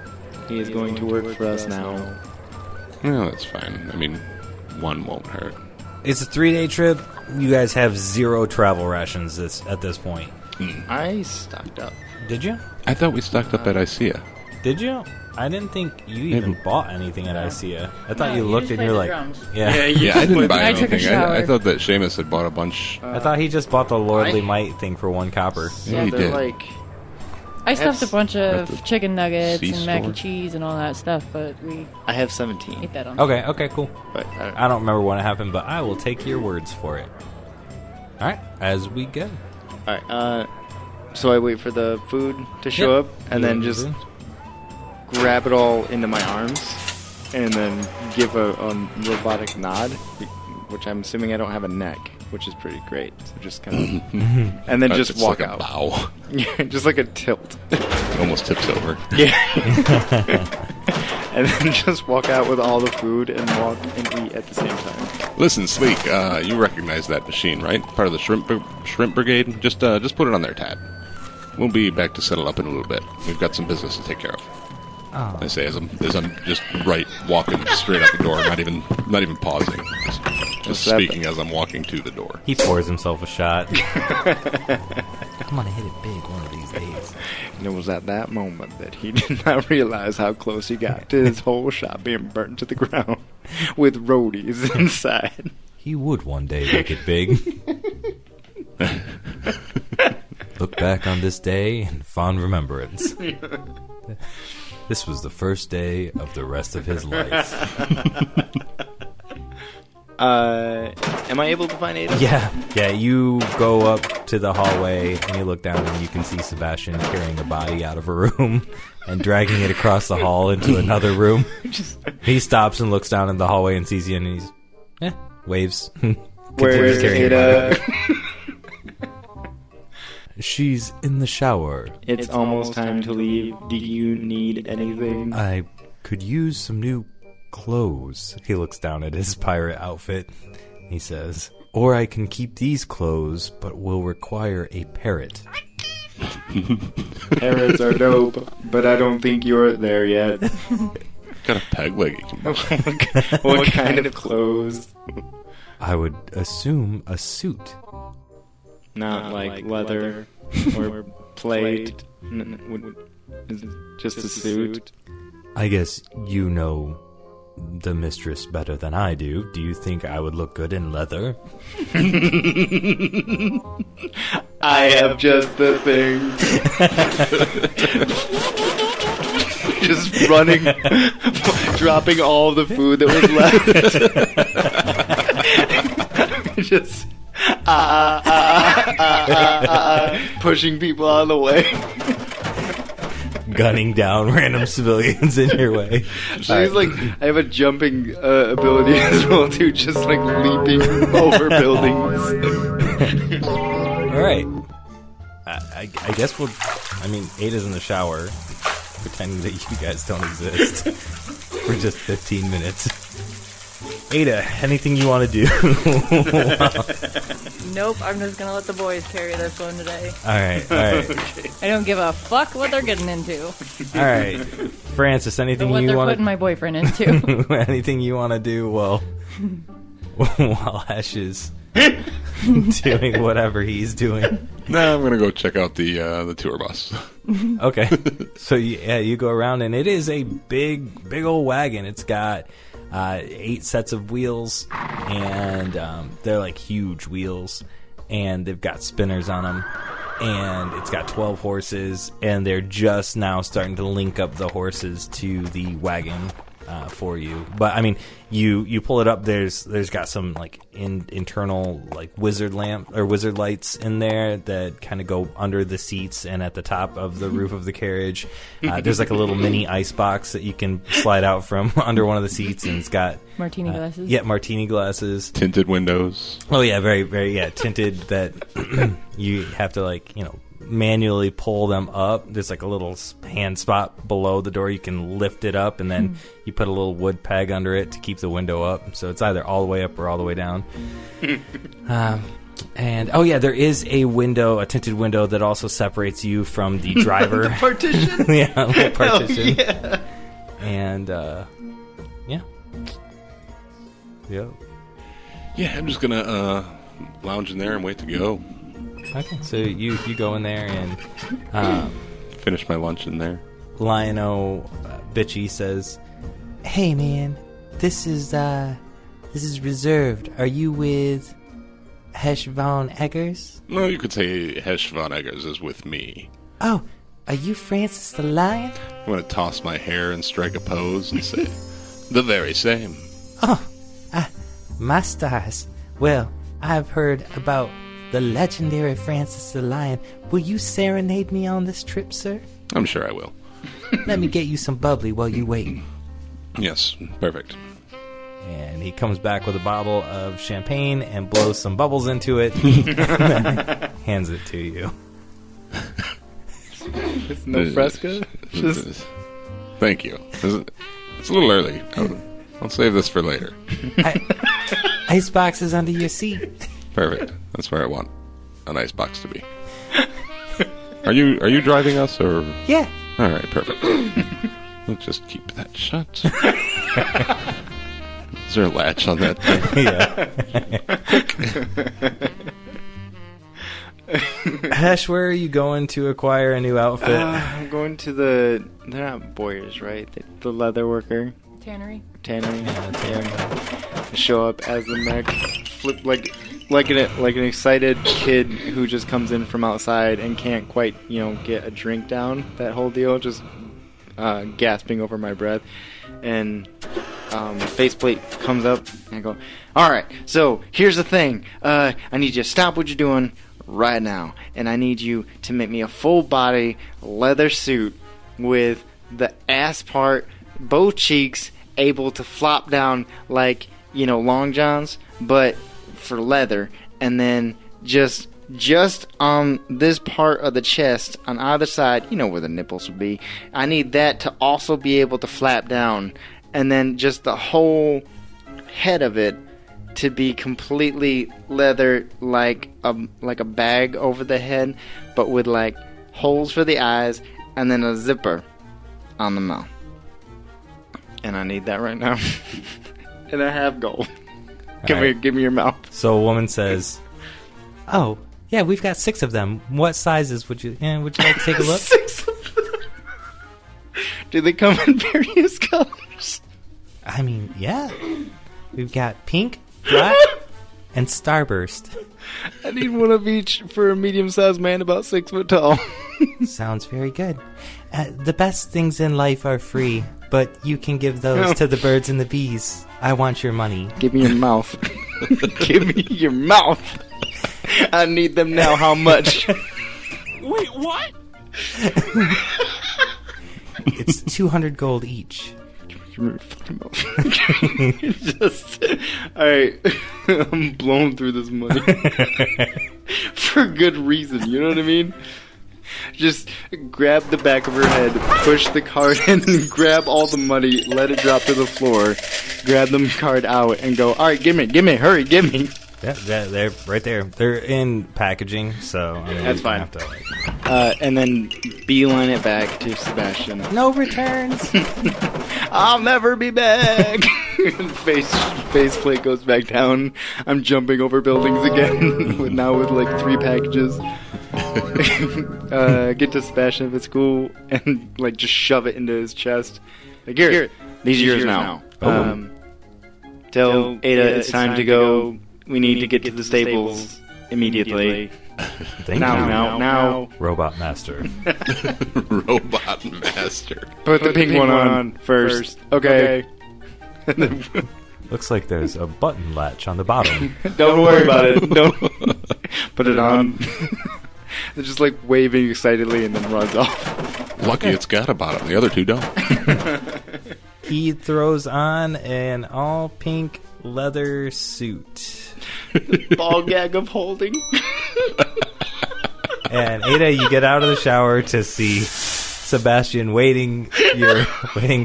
He is going to work for us now. No, that's fine. I mean, one won't hurt. It's a 3-day trip. You guys have 0 travel rations at this point. I stocked up. Did you? I thought we stocked up at Isaiah. Did you? I didn't think you even bought anything at ICEA. I thought you you looked just and you're played like, the drums. yeah. I didn't buy I took a anything. shower. I thought that Shamas had bought a bunch. I thought he just bought the Lordly Might thing for 1 copper. Yeah, he they're did. like I stuffed a bunch at the of chicken nuggets and mac C-store. and cheese and all that stuff, but we I have 17, ate that on. Okay, cool. but I don't remember when it happened, but I will take your words for it. All right, as we go. all right. So I wait for the food to show Yep. up, and then just grab it all into my arms, and then give a robotic nod, which I'm assuming I don't have a neck, which is pretty great. So just kind of, and then just It's walk like out. a bow. Yeah, just like a tilt. It almost tips over. Yeah. And then just walk out with all the food and walk and eat at the same time. Listen, Sleek, you recognize that machine, right? Part of the shrimp brigade. Just put it on there, Tad. We'll be back to settle up in a little bit. We've got some business to take care of. Oh. I say as I'm just walking straight out the door, not even pausing, just speaking as I'm walking to the door. He pours himself a shot. I'm gonna hit it big one of these days. And it was at that moment that he did not realize how close he got to his whole shop being burnt to the ground with roadies inside. He would one day make it big. Look back on this day in fond remembrance. This was the first day of the rest of his life. Am I able to find Ayda? Yeah, you go up to the hallway and you look down and you can see Sebastian carrying a body out of a room and dragging it across the hall into another room. He stops and looks down in the hallway and sees you and he's, waves. Where's Continues carrying your body. Ayda? She's in the shower. It's almost time to leave. Do you need anything? I could use some new clothes. He looks down at his pirate outfit. He says, or I can keep these clothes, but will require a parrot. Parrots are dope, but I don't think you're there yet. Got a peg leg you can buy. What kind of clothes? I would assume a suit. Not like leather or plate. Is it just a suit? I guess you know the mistress better than I do. Do you think I would look good in leather? I have just the thing. Just running, dropping all the food that was left. Just pushing people out of the way. Gunning down random civilians in your way. She's like, I have a jumping ability as well too, just like leaping over buildings. All right. I guess Ayda's in the shower, pretending that you guys don't exist for just 15 minutes. Ayda, anything you want to do? Nope, I'm just gonna let the boys carry this one today. All right. Okay. I don't give a fuck what they're getting into. All right. Francis, Or anything what you they're want putting my boyfriend into. anything you want to do while Hesh is doing whatever he's doing? Nah, I'm gonna go check out the tour bus. Okay. So you go around and it is a big old wagon. It's got 8 sets of wheels, and they're like huge wheels, and they've got spinners on them, and it's got 12 horses, and they're just now starting to link up the horses to the wagon for you. But I mean, you pull it up. There's got some like internal like wizard lamp or wizard lights in there that kind of go under the seats and at the top of the roof of the carriage. There's like a little mini ice box that you can slide out from under one of the seats, and it's got Martini glasses. Yeah, martini glasses. Tinted windows. Oh yeah, very tinted. That you have to manually pull them up. There's like a little hand spot below the door. You can lift it up, and then you put a little wood peg under it to keep the window up. So it's either all the way up or all the way down. And there is a window, a tinted window that also separates you from the driver. The partition? Yeah, a little partition. Yeah. And Yep. Yeah, I'm just gonna lounge in there and wait to go. Okay, so you go in there and Finish my lunch in there. Lion-O bitchy says, "Hey man, this is reserved. Are you with Hesh von Eggars?" No, you could say Hesh von Eggars is with me. "Oh, are you Francis the Lion?" I'm going to toss my hair and strike a pose and say, the very same. "Oh, my stars. Well, I've heard about the legendary Francis the Lion. Will you serenade me on this trip, sir?" I'm sure I will. "Let me get you some bubbly while you wait." Yes, perfect. And he comes back with a bottle of champagne and blows some bubbles into it and then hands it to you. It's no fresca. Just Thank you. It's a little early. I'll save this for later. Icebox is under your seat. Perfect. That's where I want an icebox to be. Are you driving us or? Yeah. All right, perfect. Let's just keep that shut. Is there a latch on that thing? Yeah. Hesh, where are you going to acquire a new outfit? I'm going to they're not boyers, right? The leather worker. Tannery. Tannery. Show up as the mech, flip like an excited kid who just comes in from outside and can't quite get a drink down. That whole deal, just gasping over my breath, and faceplate comes up and I go, "All right, so here's the thing. I need you to stop what you're doing right now, and I need you to make me a full body leather suit with the ass part, both cheeks able to flop down like long johns, but for leather, and then just on this part of the chest on either side, where the nipples would be. I need that to also be able to flap down, and then just the whole head of it to be completely leather, like a bag over the head, but with like holes for the eyes, and then a zipper on the mouth. And I need that right now. And I have gold. Give me your mouth." So a woman says, "Oh, yeah, we've got 6 of them. What sizes would you like to take a look?" 6 of them. Do they come in various colors? I mean, yeah. We've got pink, black, and starburst. I need one of each for a medium-sized man about 6 foot tall. Sounds very good. The best things in life are free, but you can give those to the birds and the bees. I want your money. Give me your mouth. Give me your mouth. I need them now. How much? Wait, what? It's 200 gold each. Give me your fucking mouth. Alright. I'm blowing through this money. For good reason, you know what I mean? Just grab the back of her head, push the card in, and grab all the money, let it drop to the floor, grab the card out, and go, "Alright, give me, hurry, give me." Yeah, they're right there. They're in packaging, so I mean, that's fine. Have to, and then beeline it back to Sebastian. No returns. I'll never be back. Faceplate goes back down. I'm jumping over buildings again, with like 3 packages. Get to Sebastian if it's cool, and like just shove it into his chest. Like, here, these are yours now. Tell Ayda it's time to go. We need to get to the stables immediately. Thank now. Robot Master. Robot Master. Put the pink one on first. Okay. Looks like there's a button latch on the bottom. Don't worry about it. Don't put it on. They're just like waving excitedly and then runs off. Lucky it's got a bottom. The other 2 don't. He throws on an all pink leather suit. Ball gag of holding. And Ayda, you get out of the shower to see Sebastian waiting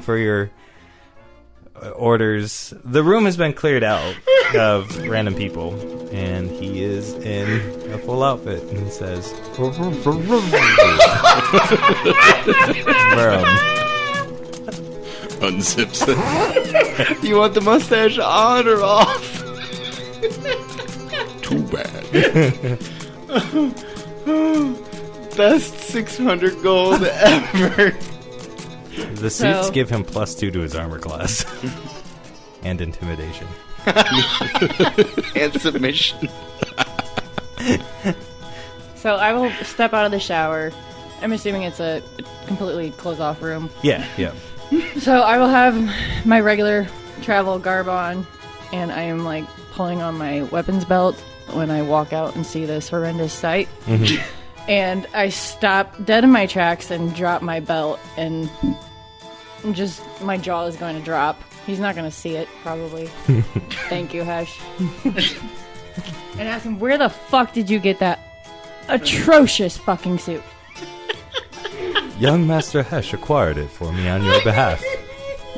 for your orders. The room has been cleared out of random people, and he is in a full outfit and says, Unzips it. Do you want the mustache on or off? Too bad. Best 600 gold ever. The suits give him +2 to his armor class. And intimidation. And submission. So I will step out of the shower. I'm assuming it's a completely closed-off room. Yeah. So I will have my regular travel garb on, and I am, like, pulling on my weapons belt when I walk out and see this horrendous sight. Mm-hmm. And I stop dead in my tracks and drop my belt, and just my jaw is going to drop. He's not going to see it, probably. Thank you, Hesh. And ask him, where the fuck did you get that atrocious fucking suit? Young Master Hesh acquired it for me on your behalf.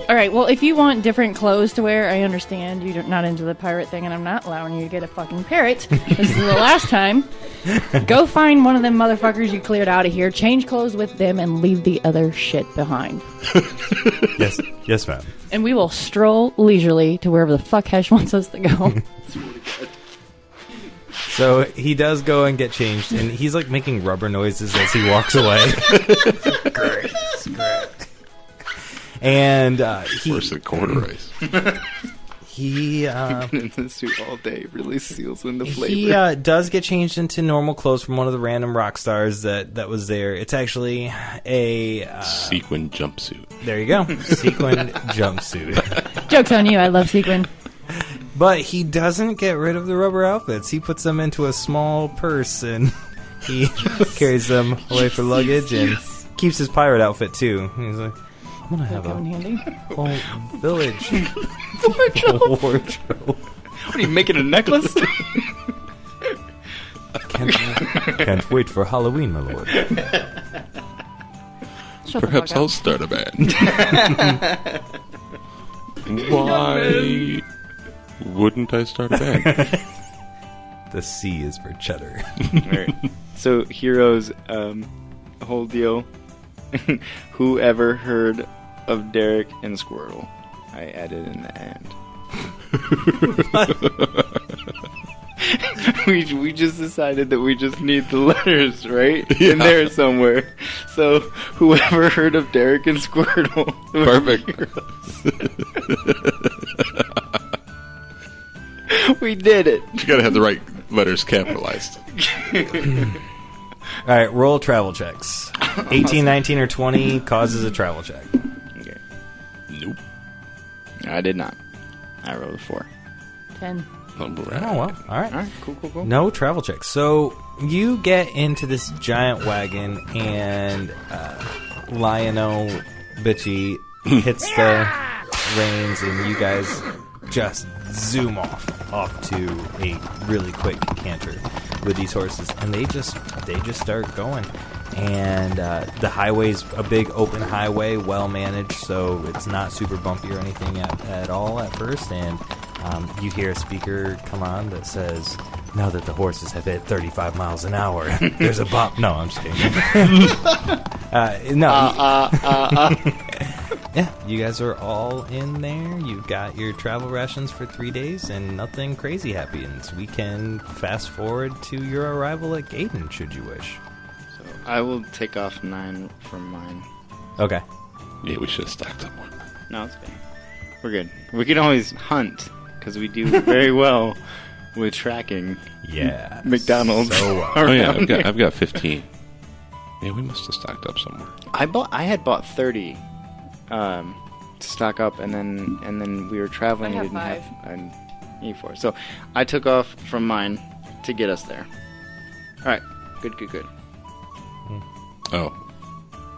Alright, well, if you want different clothes to wear, I understand you're not into the pirate thing, and I'm not allowing you to get a fucking parrot. This is the last time. Go find one of them motherfuckers you cleared out of here, change clothes with them, and leave the other shit behind. Yes, ma'am. And we will stroll leisurely to wherever the fuck Hesh wants us to go. So he does go and get changed, and he's like making rubber noises as he walks away. Great. And he... Worse than corduroys. He Been in the suit all day really seals in the flavor. he does get changed into normal clothes from one of the random rock stars that was there. It's actually a... sequin jumpsuit. There you go. Sequin jumpsuit. Joke's on you, I love sequin. But he doesn't get rid of the rubber outfits. He puts them into a small purse, and he carries them away for luggage, and keeps his pirate outfit, too. He's like, I'm going to have Come in handy. whole village wardrobe. What are you making, a necklace? Can't wait for Halloween, my lord. Shut Perhaps the I'll fuck start a band. Why wouldn't I start a band? The C is for cheddar. Alright. So, heroes, whole deal. Whoever heard of Derek and Squirtle? I added in the end. we just decided that we just need the letters, right? Yeah. In there somewhere. So, whoever heard of Derek and Squirtle? Perfect. We did it. You gotta have the right letters capitalized. All right, roll travel checks. 18, 19, or 20 causes a travel check. Okay. Nope. I did not. I rolled a 4. 10. Oh, well. All right. Alright, cool. No travel checks. So you get into this giant wagon, and Lion-O Bitchy hits the reins, and you guys just zoom off to a really quick canter with these horses, and they just start going. And the highway's a big open highway, well managed, so it's not super bumpy or anything at all at first. And you hear a speaker come on that says, "Now that the horses have hit 35 miles an hour, there's a bump." No, I'm just kidding. Yeah, you guys are all in there. You've got your travel rations for 3 days, and nothing crazy happens. We can fast forward to your arrival at Gadon, should you wish. So I will take off 9 from mine. Okay. Yeah, we should have stocked up more. No, it's good. We're good. We can always hunt, because we do very well with tracking. Yeah. McDonald's. So, Oh yeah, around here. I've got 15. Yeah, we must have stocked up somewhere. I had bought 30 to stock up, and then we were traveling I and have didn't have an E4. So I took off from mine to get us there. All right, good. Oh,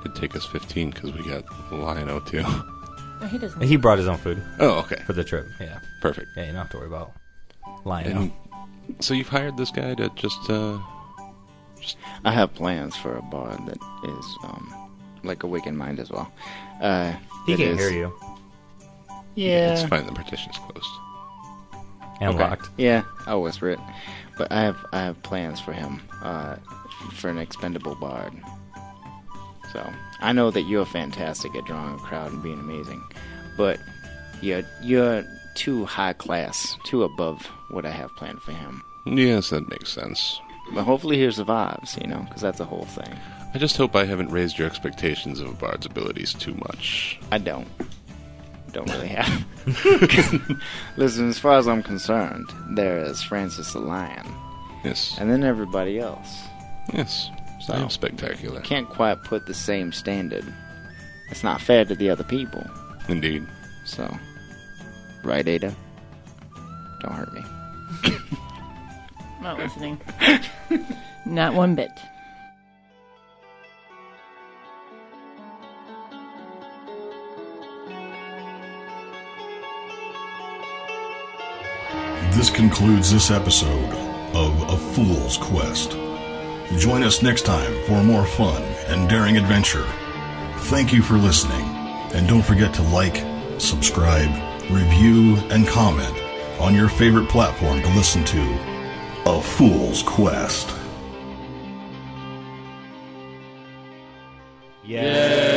it'd take us 15 because we got Lion-O too. No, he doesn't. he brought his own food Oh, okay, for the trip. Yeah. perfect. Yeah, you don't have to worry about lying. And so you've hired this guy to just I have plans for a bard that is like Awakened Mind as well. He it can't is- hear you. Yeah. It's fine. The partition's closed. And Okay. locked. Yeah, I'll whisper it. But I have plans for him, for an expendable bard. So I know that you're fantastic at drawing a crowd and being amazing, but you're too high class, too above what I have planned for him. Yes, that makes sense. But hopefully he survives, because that's the whole thing. I just hope I haven't raised your expectations of a bard's abilities too much. I don't really have. Listen, as far as I'm concerned, there is Francis the Lion. Yes. And then everybody else. Yes. So, I am spectacular. Can't quite put the same standard. It's not fair to the other people. Indeed. So, right, Ayda? Don't hurt me. Not listening. Not one bit. This concludes this episode of A Fool's Quest. Join us next time for more fun and daring adventure. Thank you for listening, and don't forget to like, subscribe, review, and comment on your favorite platform to listen to A Fool's Quest. Yeah.